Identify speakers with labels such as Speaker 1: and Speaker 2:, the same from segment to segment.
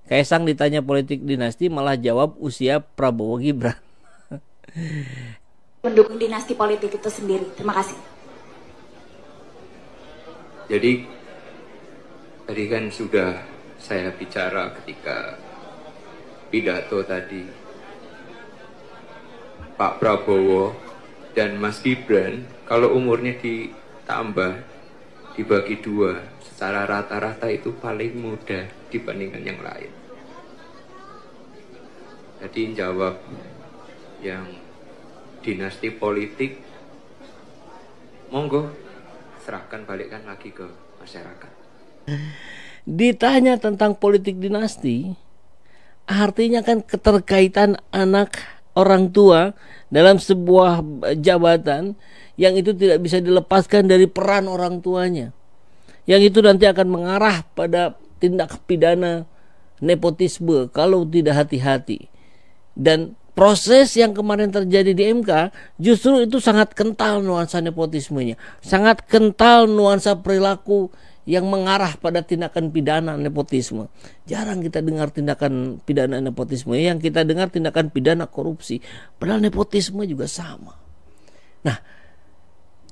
Speaker 1: Kaisang ditanya politik dinasti malah jawab usia Prabowo Gibran.
Speaker 2: Mendukung dinasti politik itu sendiri. Terima kasih.
Speaker 3: Jadi tadi kan sudah saya bicara ketika pidato tadi, Pak Prabowo dan Mas Gibran kalau umurnya ditambah dibagi 2 secara rata-rata itu paling muda dibandingkan yang lain. Jadi jawab yang dinasti politik, monggo serahkan, balikkan lagi ke masyarakat.
Speaker 1: Ditanya tentang politik dinasti, artinya kan keterkaitan anak orang tua dalam sebuah jabatan yang itu tidak bisa dilepaskan dari peran orang tuanya. Yang itu nanti akan mengarah pada tindak pidana nepotisme kalau tidak hati-hati. Dan proses yang kemarin terjadi di MK justru itu sangat kental nuansa nepotismenya, sangat kental nuansa perilaku yang mengarah pada tindakan pidana nepotisme. Jarang kita dengar tindakan pidana nepotisme, yang kita dengar tindakan pidana korupsi. Padahal nepotisme juga sama. Nah,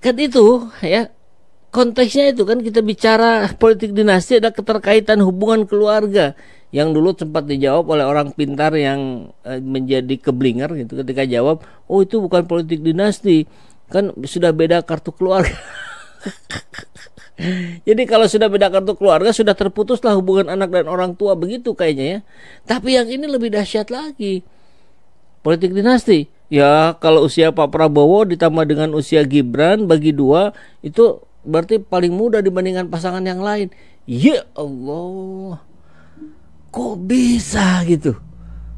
Speaker 1: kan itu ya, konteksnya itu kan kita bicara politik dinasti ada keterkaitan hubungan keluarga. Yang dulu sempat dijawab oleh orang pintar yang menjadi keblinger gitu ketika jawab, oh itu bukan politik dinasti, kan sudah beda kartu keluarga. Jadi kalau sudah beda kartu keluarga sudah terputuslah hubungan anak dan orang tua, begitu kayaknya ya. Tapi yang ini lebih dahsyat lagi. Politik dinasti, ya kalau usia Pak Prabowo ditambah dengan usia Gibran bagi 2 itu berarti paling muda dibandingkan pasangan yang lain. Ya Allah, kok bisa gitu?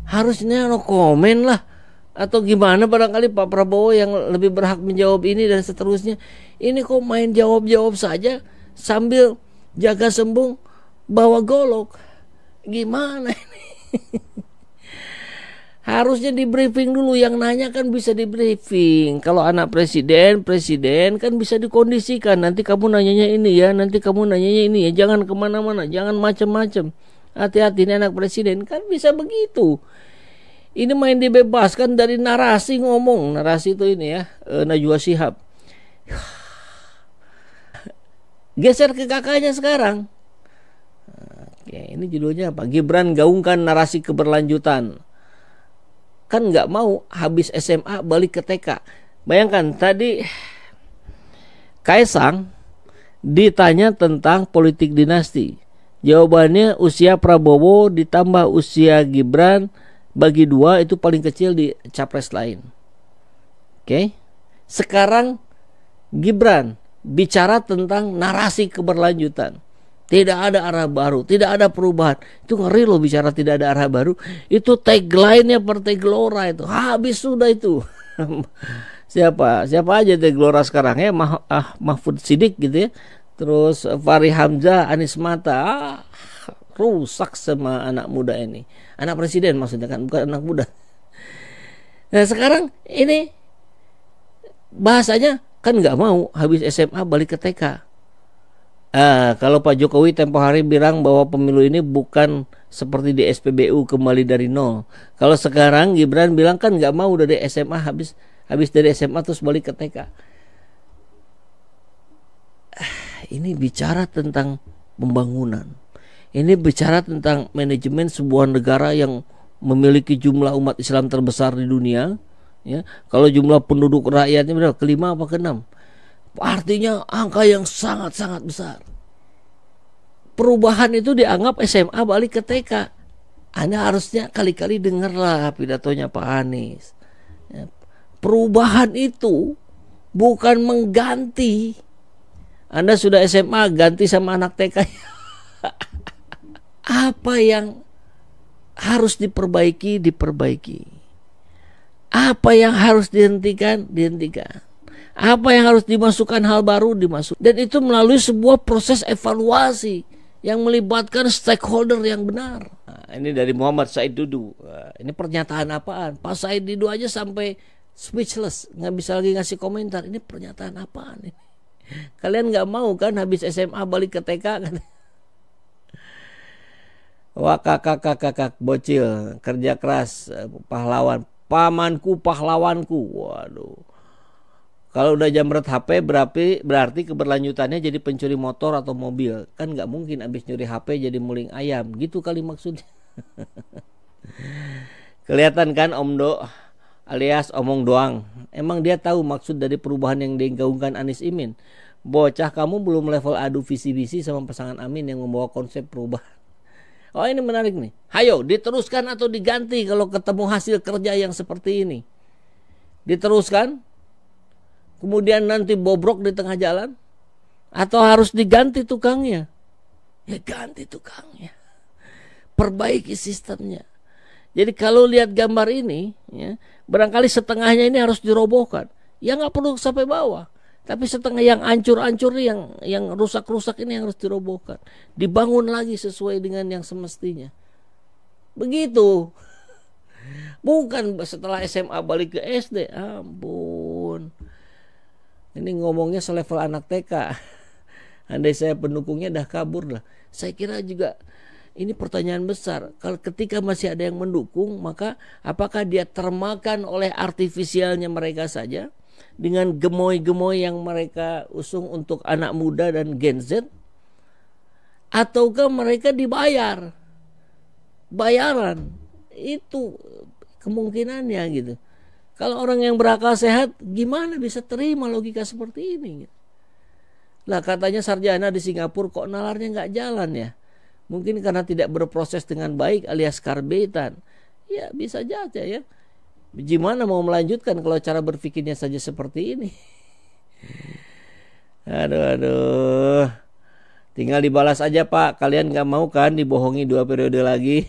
Speaker 1: Harusnya no komen lah, atau gimana, barangkali Pak Prabowo yang lebih berhak menjawab ini dan seterusnya. Ini kok main jawab-jawab saja sambil jaga sembung bawa golok. Gimana ini? Harusnya di briefing dulu, yang nanya kan bisa di briefing. Kalau anak presiden kan bisa dikondisikan. Nanti kamu nanyanya ini ya, nanti kamu nanyanya ini ya. Jangan kemana-mana, jangan macam-macam. Hati-hati, ini anak presiden, kan bisa begitu. Ini main dibebaskan dari narasi ngomong. Narasi itu ini ya, Najwa Shihab. Geser ke kakaknya sekarang. Oke, ini judulnya apa? Gibran gaungkan narasi keberlanjutan. Kan nggak mau habis SMA balik ke TK. Bayangkan tadi Kaisang ditanya tentang politik dinasti. Jawabannya usia Prabowo ditambah usia Gibran bagi 2 itu paling kecil di capres lain. Oke. Sekarang Gibran bicara tentang narasi keberlanjutan. Tidak ada arah baru, tidak ada perubahan. Itu ngeri loh bicara tidak ada arah baru. Itu tagline-nya Partai Gelora itu. Habis sudah itu. Siapa aja Partai Gelora sekarang ya, Mahfud Siddiq gitu ya. Terus Fahri Hamzah, Anies Mata. Rusak sama anak muda ini. Anak presiden maksudnya kan, bukan anak muda. Nah sekarang ini bahasanya kan nggak mau habis SMA balik ke TK. Kalau Pak Jokowi tempo hari bilang bahwa pemilu ini bukan seperti di SPBU kembali dari nol. Kalau sekarang Gibran bilang kan nggak mau dari SMA habis dari SMA terus balik ke TK. Ini bicara tentang pembangunan. Ini bicara tentang manajemen sebuah negara yang memiliki jumlah umat Islam terbesar di dunia. Ya, kalau jumlah penduduk rakyatnya berapa? Ke-5 apa ke-6? Artinya angka yang sangat-sangat besar. Perubahan itu dianggap SMA balik ke TK. Anda harusnya kali-kali dengarlah pidatonya Pak Anies. Ya, perubahan itu bukan mengganti. Anda sudah SMA ganti sama anak TK. Apa yang harus diperbaiki. Apa yang harus dihentikan. Apa yang harus dimasukkan hal baru dimasukkan. Dan itu melalui sebuah proses evaluasi yang melibatkan stakeholder yang benar. Nah, ini dari Muhammad Said Dudu. Ini pernyataan apaan? Pak Said Dudu aja sampai speechless, nggak bisa lagi ngasih komentar. Ini pernyataan apaan ini? Kalian nggak mau kan habis SMA balik ke TK kan? Wah, kakak bocil, kerja keras, pahlawan, pamanku pahlawanku. Waduh. Kalau udah jamret HP berarti keberlanjutannya jadi pencuri motor atau mobil. Kan nggak mungkin abis nyuri HP jadi muling ayam. Gitu kali maksudnya. Kelihatan kan Om Do alias omong doang. Emang dia tahu maksud dari perubahan yang digaungkan Anies Imin. Bocah kamu belum level adu visi-visi sama pasangan Amin yang membawa konsep perubahan. Oh, ini menarik nih. Hayo diteruskan atau diganti kalau ketemu hasil kerja yang seperti ini. Diteruskan, kemudian nanti bobrok di tengah jalan, atau harus diganti tukangnya? Ya ganti tukangnya. Perbaiki sistemnya. Jadi kalau lihat gambar ini, ya, barangkali setengahnya ini harus dirobohkan. Ya nggak perlu sampai bawah. Tapi setengah yang hancur-hancur nih, yang rusak-rusak ini yang harus dirobohkan. Dibangun lagi sesuai dengan yang semestinya. Begitu. Bukan setelah SMA balik ke SD. Ampun. Ini ngomongnya selevel anak TK. Andai saya pendukungnya dah kabur lah. Saya kira juga ini pertanyaan besar. Kalau ketika masih ada yang mendukung, maka apakah dia termakan oleh artifisialnya mereka saja? Dengan gemoy-gemoy yang mereka usung untuk anak muda dan Gen Z, ataukah mereka dibayar bayaran? Itu kemungkinannya gitu. Kalau orang yang berakal sehat gimana bisa terima logika seperti ini gitu. Lah katanya sarjana di Singapura kok nalarnya nggak jalan ya. Mungkin karena tidak berproses dengan baik alias karbetan. Ya bisa saja ya. Gimana mau melanjutkan kalau cara berpikirnya saja seperti ini? Aduh. Tinggal dibalas aja Pak. Kalian gak mau kan dibohongi 2 periode lagi?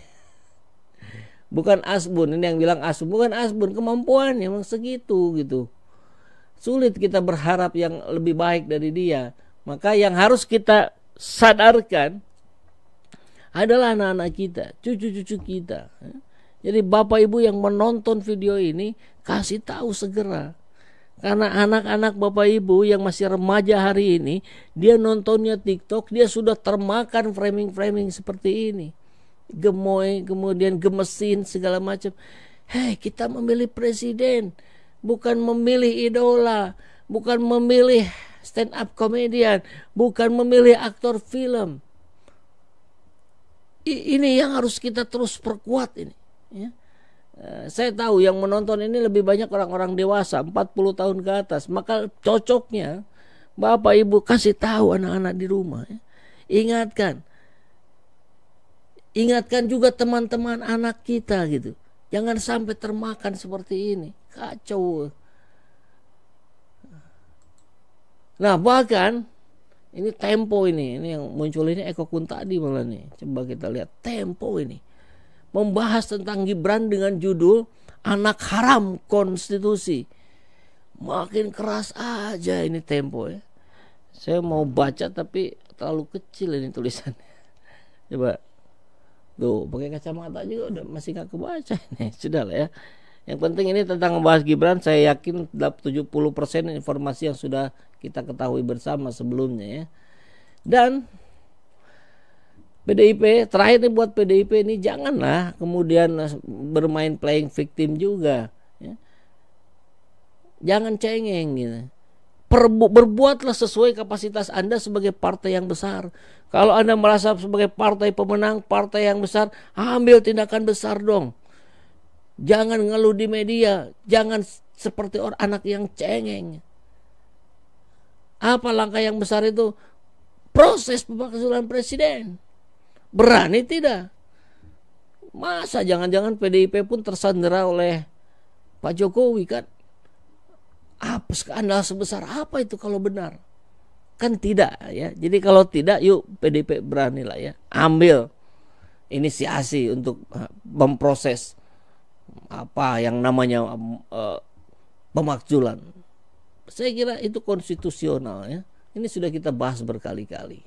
Speaker 1: Bukan asbun. Ini yang bilang asbun. Bukan asbun. Kemampuannya memang segitu gitu. Sulit kita berharap yang lebih baik dari dia. Maka yang harus kita sadarkan adalah anak-anak kita, cucu-cucu kita. Jadi bapak ibu yang menonton video ini kasih tahu segera. Karena anak-anak bapak ibu yang masih remaja hari ini, dia nontonnya TikTok, dia sudah termakan framing-framing seperti ini. Gemoy, kemudian gemesin segala macam. Hei, kita memilih presiden, bukan memilih idola, bukan memilih stand up comedian, bukan memilih aktor film. Ini yang harus kita terus perkuat ini. Ya. Saya tahu yang menonton ini lebih banyak orang-orang dewasa 40 tahun ke atas. Maka cocoknya bapak ibu kasih tahu anak-anak di rumah ya. Ingatkan juga teman-teman anak kita gitu. Jangan sampai termakan seperti ini. Kacau. Nah bahkan ini Tempo ini yang muncul ini Eko Kuntadi malah nih. Coba kita lihat Tempo ini. Membahas tentang Gibran dengan judul Anak Haram Konstitusi. Makin keras aja ini Tempo ya. Saya mau baca tapi terlalu kecil ini tulisannya. Coba. Tuh, pakai kacamata juga udah masih gak kebaca ini. Sudah lah ya. Yang penting ini tentang membahas Gibran, saya yakin 70% informasi yang sudah kita ketahui bersama sebelumnya ya. Dan PDIP, terakhir nih buat PDIP ini janganlah kemudian bermain playing victim juga ya. Jangan cengeng gitu. Berbuatlah sesuai kapasitas Anda sebagai partai yang besar. Kalau Anda merasa sebagai partai pemenang, partai yang besar, ambil tindakan besar dong. Jangan ngeluh di media, jangan seperti orang anak yang cengeng. Apa langkah yang besar itu? Proses pemakzulan presiden. Berani tidak? Masa jangan-jangan PDIP pun tersandera oleh Pak Jokowi kan? Apa skandal sebesar apa itu kalau benar? Kan tidak ya. Jadi kalau tidak yuk PDIP beranilah ya. Ambil inisiasi untuk memproses apa yang namanya pemakzulan. Saya kira itu konstitusional ya. Ini sudah kita bahas berkali-kali.